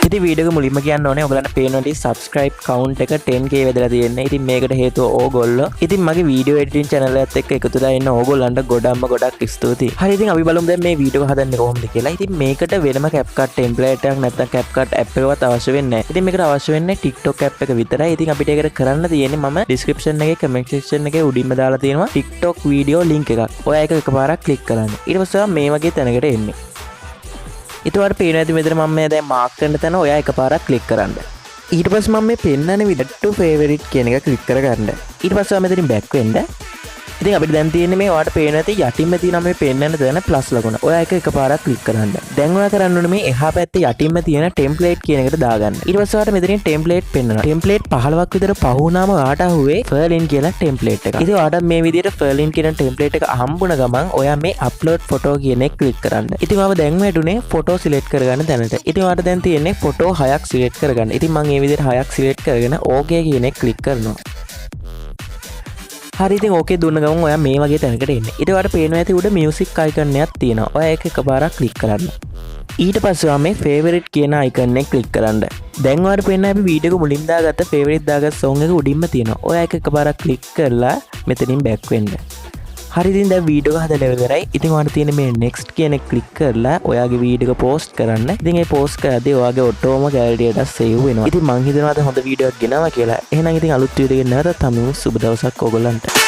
ඉතින් වීඩියෝ එක මුලින්ම කියන්න ඕනේ ඔයගලන්ට පේනවා subscribe count එක 10k වෙදලා තියෙන්නේ. ඉතින් මේකට හේතුව ඕගොල්ලෝ. ඉතින් මගේ වීඩියෝ එඩිටින් channel එකත් එක්ක එකතු වෙලා ඉන්න ඕගොල්ලන්ට ගොඩක් ස්තුතියි. හරි ඉතින් අපි බලමු දැන් මේ වීඩියෝ එක හදන්නේ කොහොමද කියලා. ඉතින් මේකට වෙනම CapCut template එකක් නැත්නම් CapCut app එකවත් අවශ්‍ය වෙන්නේ නැහැ. ඉතින් මේකට අවශ්‍ය වෙන්නේ TikTok app එක විතරයි. ඉතින් අපිට ඒකට කරන්න තියෙන්නේ මම description එකේ comment section එකේ උඩින්ම දාලා තියෙනවා TikTok video link එකක්. ඔයා ඒක එකපාරක් click කරන්න. ඊට පස්සේ මේ වගේ තැනකට එන්නේ. ඊට වඩා පේනවා ඇති මෙතන මම මේ දැන් මාක් කරන තැන ඔයා එකපාරක් ක්ලික් කරන්න. ඊට පස්සේ මම මේ පෙන්නන විදිහට to favorite කියන එක ක්ලික් කරගන්න. ඊට පස්සේ මම මෙතනින් බෑක් වෙන්න. ඉතින් අපිට දැන් තියෙන්නේ මේ ඔයාලට පේනවා ඇති යටින්ම තියෙන මේ පෙන්නන තැන ප්ලස් ලකුණ. ඔයා ඒක එකපාරක් ක්ලික් කරන්න. දැන් ඔයා කරන්න ඕනේ මේ එහා පැත්තේ යටින්ම තියෙන template කියන එකට දාගන්න. ඊට පස්සේ ඔයාලට මෙතනින් template පෙන්නනවා. template 15ක් විතර පහ වුණාම ඔයාට අහුවේ Ferlin කියලා template එක. ඉතින් ඔයාට මේ විදිහට Ferlin කියන template එක හම්බුන ගමන් ඔයා මේ upload photo කියන එක ක්ලික් කරන්න. ඉතින් මම දැන් වැටුනේ photo select කරගන්න තැනට. ඉතින් ඔයාට දැන් තියෙන්නේ photo 6ක් select කරගන්න. ඉතින් මම මේ විදිහට 6ක් select කරගෙන okay කියන එක ක්ලික් කරනවා. හරි ඉතින් ඕකේ දුන්න ගමන් ඔයා මේ වගේ තැනකට එන්නේ. ඊට ඔයාලට පේනවා ඇති උඩ music icon එකක් තියෙනවා. ඔයා ඒක එකපාරක් ක්ලික් කරන්න. ඊට පස්සේ ඔයා මේ favorite කියන icon එක ක්ලික් කරන්න. දැන් ඔයාලට පේනවා අපි වීඩියෝ එක මුලින් දාගත්ත favorite දාගත්ත song එක උඩින්ම තියෙනවා. ඔයා ඒක එකපාරක් ක්ලික් කරලා මෙතනින් back වෙන්න. හරි ඉතින් දැන් වීඩියෝ එක හදලා ඉවරයි. ඉතින් ඔයාලට තියෙන මේ next කියන එක ක්ලික් කරලා ඔයාගේ වීඩියෝ එක post කරන්න. ඉතින් ඒ post කරද්දී ඔයාගේ ඔටෝම gallery එකට save වෙනවා. ඉතින් මං හිතනවා අද හොඳ වීඩියෝ එකක් ගෙනාවා කියලා. එහෙනම් ඉතින් අලුත් වීඩියෝ එකකින් නැවතත් හමුවෙමු. සුබ දවසක් ඔයගොල්ලන්ට.